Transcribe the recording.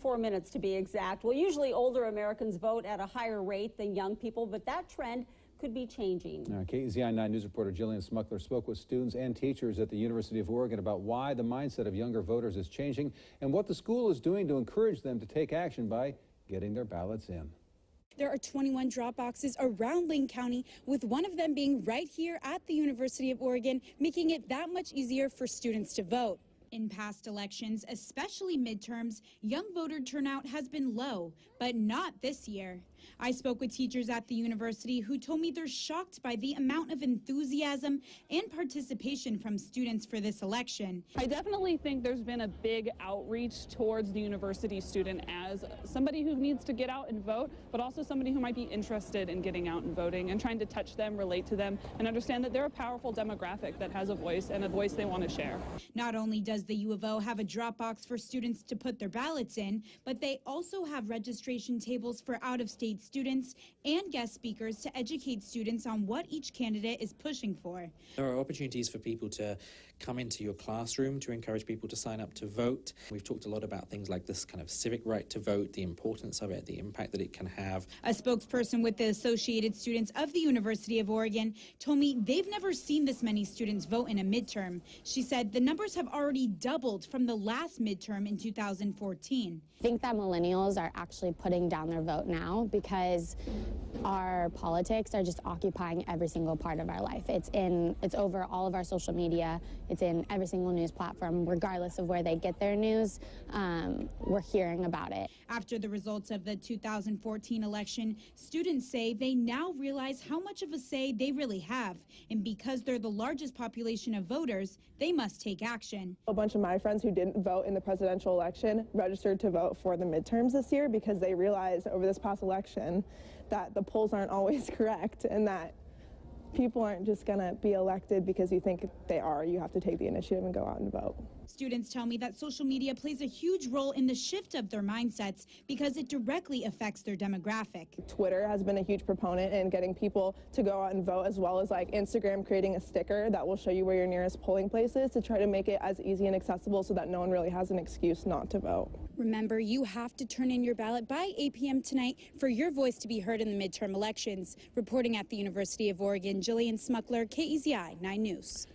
24 minutes to be exact. Well, usually older Americans vote at a higher rate than young people, but that trend could be changing. KEZI 9 News reporter Jillian Smuckler spoke with students and teachers at the University of Oregon about why the mindset of younger voters is changing and what the school is doing to encourage them to take action by getting their ballots in. There are 21 drop boxes around Lane County, with one of them being right here at the University of Oregon, making it that much easier for students to vote. In past elections, especially midterms, young voter turnout has been low, but not this year. I spoke with teachers at the university who told me they're shocked by the amount of enthusiasm and participation from students for this election. I definitely think there's been a big outreach towards the university student as somebody who needs to get out and vote, but also somebody who might be interested in getting out and voting and trying to touch them, relate to them, and understand that they're a powerful demographic that has a voice and a voice they want to share. Not only does the U of O have a drop box for students to put their ballots in, but they also have registration tables for out-of-state students and guest speakers to educate students on what each candidate is pushing for. There are opportunities for people to come into your classroom to encourage people to sign up to vote. We've talked a lot about things like this kind of civic right to vote, the importance of it, the impact that it can have. A spokesperson with the Associated Students of the University of Oregon told me they've never seen this many students vote in a midterm. She said the numbers have already doubled from the last midterm in 2014. I think that millennials are actually putting down their vote now because our politics are just occupying every single part of our life. It's over all of our social media. It's in every single news platform, regardless of where they get their news. We're hearing about it. After the results of the 2014 election, students say they now realize how much of a say they really have. And because they're the largest population of voters, they must take action. A bunch of my friends who didn't vote in the presidential election registered to vote for the midterms this year because they realized over this past election that the polls aren't always correct and that people aren't just going to be elected because you think they are. You have to take the initiative and go out and vote. Students tell me that social media plays a huge role in the shift of their mindsets because it directly affects their demographic. Twitter has been a huge proponent in getting people to go out and vote, as well as like Instagram creating a sticker that will show you where your nearest polling place is to try to make it as easy and accessible so that no one really has an excuse not to vote. Remember, you have to turn in your ballot by 8 p.m. tonight for your voice to be heard in the midterm elections. Reporting at the University of Oregon, Jillian Smuckler, KEZI 9 News.